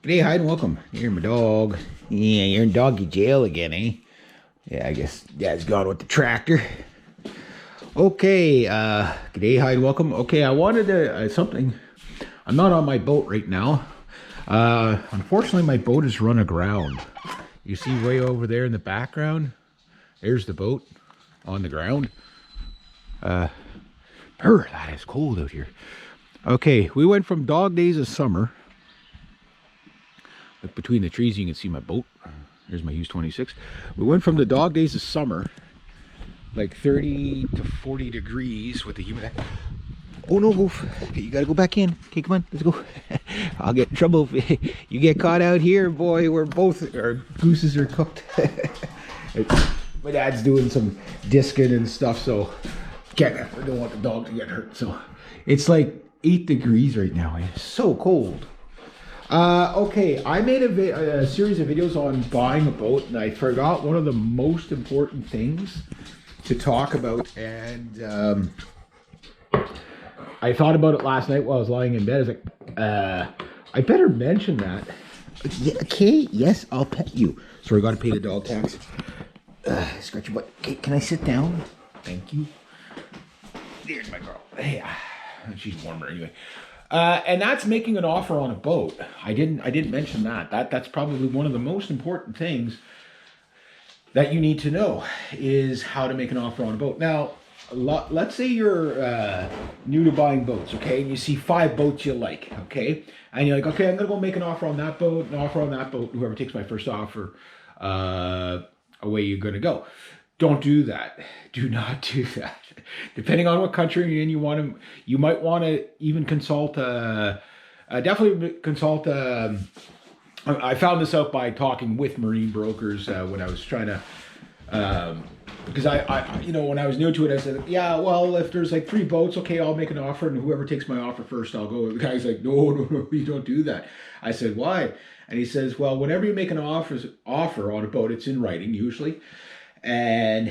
G'day, hi, and welcome. You're my dog. Yeah, you're in doggy jail again, eh? Yeah, I guess Dad's gone with the tractor. Okay, g'day, hi, and welcome. Okay, I wanted to, something. I'm not on my boat right now. Unfortunately, my boat is run aground. You see way over there in the background? There's the boat on the ground. That is cold out here. Okay, we went from dog days of summer. Look between the trees, you can see my boat. There's my Hughes 26. We went from the dog days of summer, like 30 to 40 degrees with the humid. Oh no, Wolf. Okay, you gotta go back in. Okay, come on, let's go. I'll get in trouble if you get caught out here, boy. We're both, our gooses are cooked. My dad's doing some discing and stuff, so I don't want the dog to get hurt. So it's like 8 degrees right now. It's so cold. Okay, I made a series of videos on buying a boat, and I forgot one of the most important things to talk about, and I thought about it last night while I was lying in bed. I was like, I better mention that. Yeah, okay, yes, I'll pet you. So I got to pay the dog tax. Scratch your butt. Okay, can I sit down? Thank you. There's my girl. Hey, she's warmer anyway. And that's making an offer on a boat. I didn't mention that. That's probably one of the most important things that you need to know is how to make an offer on a boat. Now, let's say you're new to buying boats, okay? And you see 5 boats you like, okay? And you're like, okay, I'm gonna go make an offer on that boat, an offer on that boat. Whoever takes my first offer, away you're gonna go. Don't do that. Do not do that. Depending on what country you're in, you might want to even consult. Definitely consult. I found this out by talking with marine brokers when I was trying to. Because when I was new to it, I said, yeah, well, if there's like 3 boats, okay, I'll make an offer, and whoever takes my offer first, I'll go. The guy's like, no, you don't do that. I said, why? And he says, well, whenever you make an offer on a boat, it's in writing usually. And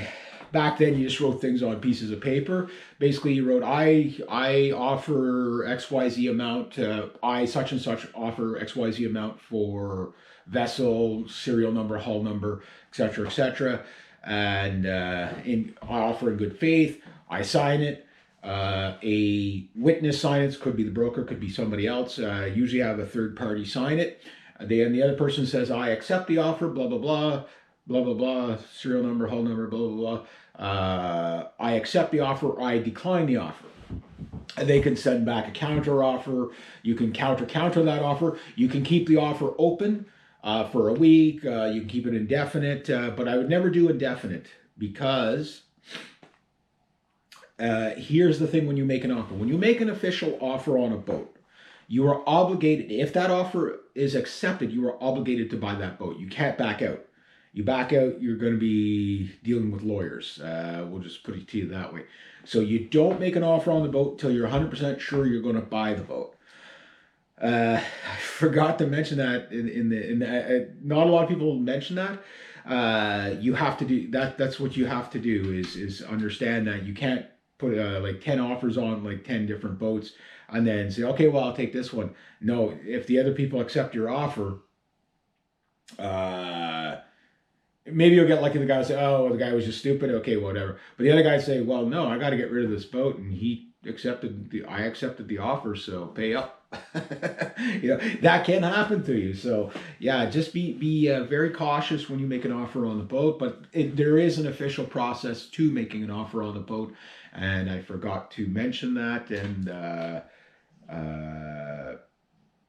back then you just wrote things on pieces of paper. Basically you wrote, I offer XYZ amount, I such and such offer XYZ amount for vessel, serial number, hull number, etc., and I offer in good faith. I sign it. A witness signs it. Could be the broker, could be somebody else. Usually I have a third party sign it. And the other person says, I accept the offer, blah, blah, blah. Blah, blah, blah, serial number, hull number, blah, blah, blah. I accept the offer, I decline the offer. And they can send back a counter offer. You can counter that offer. You can keep the offer open for a week. You can keep it indefinite, but I would never do indefinite because here's the thing when you make an offer. When you make an official offer on a boat, you are obligated, if that offer is accepted, you are obligated to buy that boat. You can't back out. You back out, you're going to be dealing with lawyers. We'll just put it to you that way. So you don't make an offer on the boat until you're 100% sure you're going to buy the boat. I forgot to mention that not a lot of people mention that. You have to do that. That's what you have to do is understand that you can't put like 10 offers on like 10 different boats and then say, okay, well, I'll take this one. No, if the other people accept your offer, maybe you'll get lucky. The guy will say, oh, the guy was just stupid. Okay, whatever. But the other guy say, well, no, I got to get rid of this boat. And I accepted the offer, so pay up. That can happen to you. So yeah, just be very cautious when you make an offer on the boat. But there is an official process to making an offer on the boat. And I forgot to mention that. And,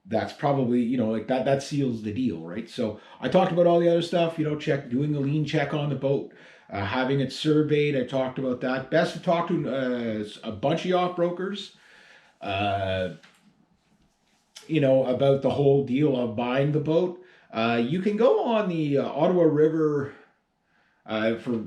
that's probably, like that seals the deal, right? So I talked about all the other stuff, doing a lien check on the boat, having it surveyed. I talked about that. Best to talk to a bunch of yacht brokers, about the whole deal of buying the boat. You can go on the Ottawa River, for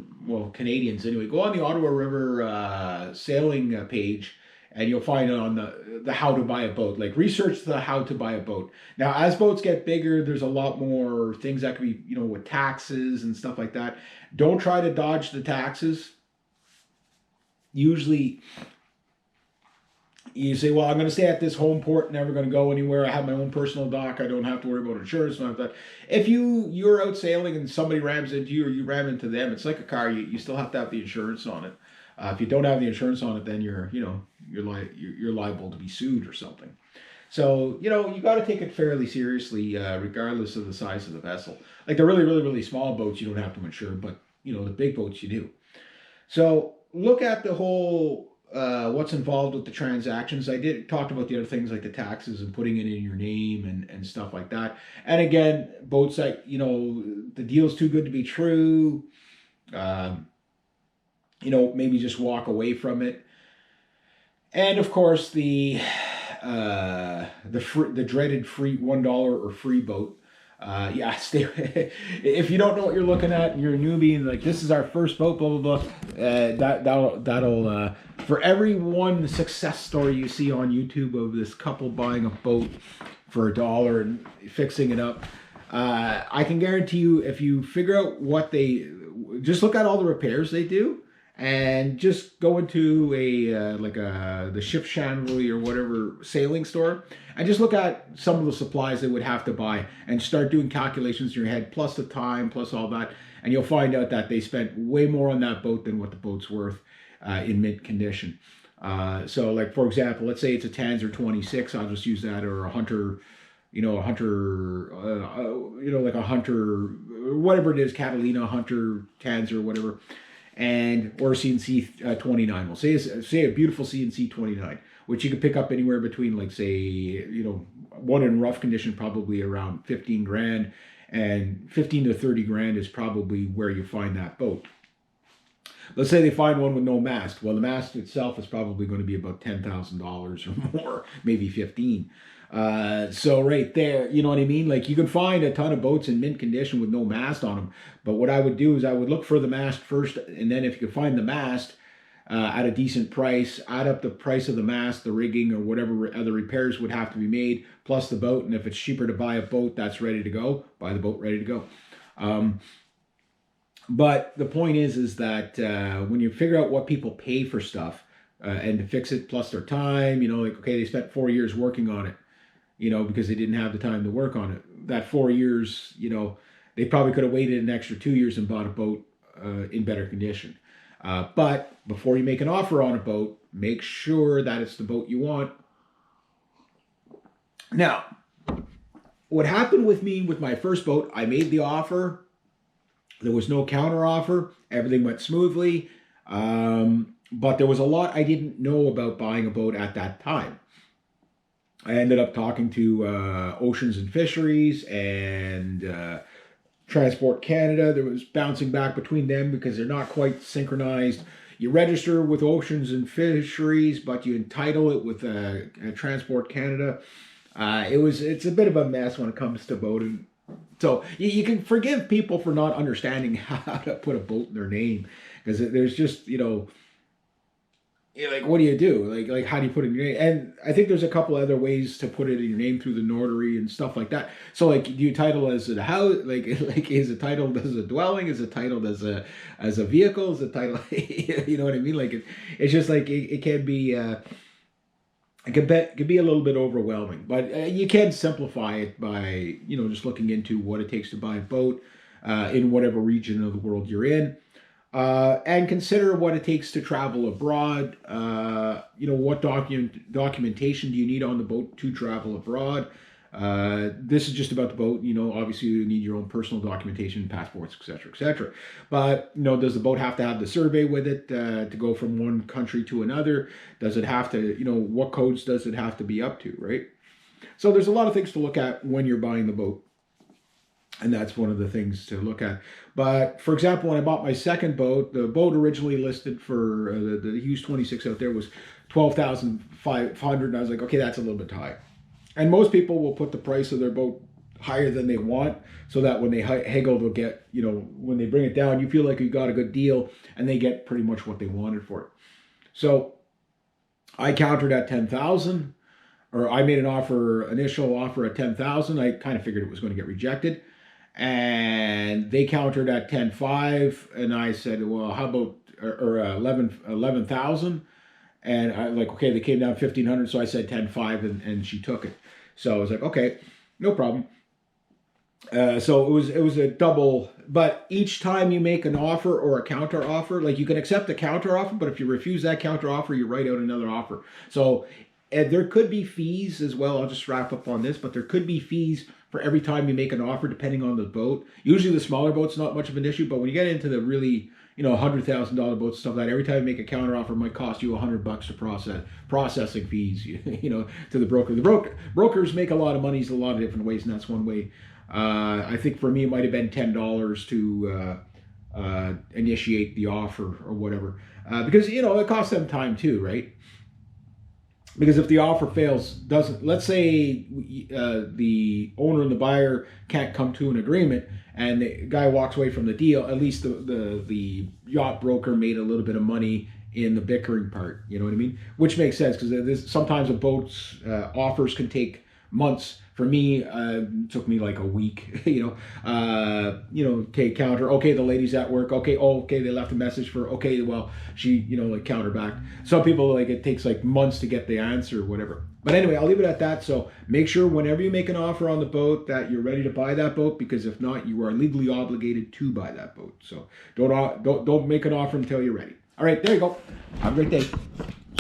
Canadians anyway, go on the Ottawa River sailing page, and you'll find on the how to buy a boat. Like research the how to buy a boat. Now, as boats get bigger, there's a lot more things that could be, with taxes and stuff like that. Don't try to dodge the taxes. Usually, you say, well, I'm going to stay at this home port, never going to go anywhere. I have my own personal dock. I don't have to worry about insurance. Not that. If you're out sailing and somebody rams into you or you ram into them, it's like a car. You still have to have the insurance on it. If you don't have the insurance on it, then you're liable to be sued or something. So you got to take it fairly seriously, regardless of the size of the vessel. Like the really really really small boats, you don't have to insure, but the big boats you do. So look at the whole what's involved with the transactions. I did talked about the other things like the taxes and putting it in your name and stuff like that. And again, boats that the deal's too good to be true. Maybe just walk away from it. And of course, the dreaded free $1 or free boat. Stay. If you don't know what you're looking at, and you're a newbie, and like this is our first boat, blah blah blah. That'll for every one success story you see on YouTube of this couple buying a boat for $1 and fixing it up. I can guarantee you, if you figure out what they just look at all the repairs they do. And just go into the ship chandlery or whatever sailing store, and just look at some of the supplies they would have to buy, and start doing calculations in your head, plus the time, plus all that, and you'll find out that they spent way more on that boat than what the boat's worth in mint condition. So, like for example, let's say it's a Tanzer 26. I'll just use that, or a Hunter. Like a Hunter, whatever it is, Catalina, Hunter, Tanzer, whatever. Or CNC 29. We'll say a beautiful CNC 29, which you can pick up anywhere between, like, say, one in rough condition, probably around 15 grand, and 15 to 30 grand is probably where you find that boat. Let's say they find one with no mast. Well, the mast itself is probably going to be about $10,000 or more, maybe 15. So right there, you know what I mean? Like, you can find a ton of boats in mint condition with no mast on them. But what I would do is I would look for the mast first, and then if you could find the mast at a decent price, add up the price of the mast, the rigging, or whatever other repairs would have to be made, plus the boat. And if it's cheaper to buy a boat that's ready to go, buy the boat ready to go. But the point is that when you figure out what people pay for stuff and to fix it, plus their time, like, okay, they spent 4 years working on it, because they didn't have the time to work on it. That 4 years, they probably could have waited an extra 2 years and bought a boat in better condition. But before you make an offer on a boat, make sure that it's the boat you want. Now, what happened with me with my first boat, I made the offer. There was no counter offer. Everything went smoothly. But there was a lot I didn't know about buying a boat at that time. I ended up talking to Oceans and Fisheries and Transport Canada. There was bouncing back between them because they're not quite synchronized. You register with Oceans and Fisheries, but you entitle it with Transport Canada. It's a bit of a mess when it comes to boating. So you can forgive people for not understanding how to put a boat in their name, because there's just, like, what do you do? Like how do you put it in your name? And I think there's a couple other ways to put it in your name through the notary and stuff like that. So, like, do you title as a house? Like is it titled as a dwelling? Is it titled as a vehicle? Is it titled? You know what I mean? Like it's just like it can be. It can be a little bit overwhelming, but you can simplify it by just looking into what it takes to buy a boat in whatever region of the world you're in. And consider what it takes to travel abroad. What documentation do you need on the boat to travel abroad? This is just about the boat. Obviously you need your own personal documentation, passports, etc., etc. But does the boat have to have the survey with it to go from one country to another? Does it have to? What codes does it have to be up to? Right. So there's a lot of things to look at when you're buying the boat. And that's one of the things to look at. But for example, when I bought my second boat, the boat originally listed for the Hughes 26 out there was $12,500, and I was like, okay, that's a little bit high. And most people will put the price of their boat higher than they want, so that when they haggle, they'll get, when they bring it down, you feel like you got a good deal, and they get pretty much what they wanted for it. So I countered at 10,000, or I made an initial offer at 10,000. I kind of figured it was going to get rejected. And they countered at 10.5, and I said, well, how about 11,000? And I like, okay, they came down 1,500, so I said 10.5, and she took it. So I was like, okay, no problem. So it was a double, but each time you make an offer or a counter offer, like you can accept a counter offer, but if you refuse that counter offer, you write out another offer. So and there could be fees as well. I'll just wrap up on this, but there could be fees for every time you make an offer, depending on the boat. Usually the smaller boats, not much of an issue, but when you get into the really, $100,000 boats, stuff like that, every time you make a counter offer might cost you $100 to processing fees, to the broker. Brokers make a lot of money in a lot of different ways, and that's one way. I think for me it might have been $10 to initiate the offer or whatever, because it costs them time too, right? Because if the offer let's say the owner and the buyer can't come to an agreement, and the guy walks away from the deal, at least the yacht broker made a little bit of money in the bickering part. You know what I mean? Which makes sense, because sometimes a boat's offers can take months. For me, it took me like a week, take counter. Okay, the lady's at work. Okay, they left a message for, okay, well, she, counter back. Some people, it takes like months to get the answer or whatever. But anyway, I'll leave it at that. So make sure whenever you make an offer on the boat that you're ready to buy that boat, because if not, you are legally obligated to buy that boat. So don't make an offer until you're ready. All right, there you go. Have a great day.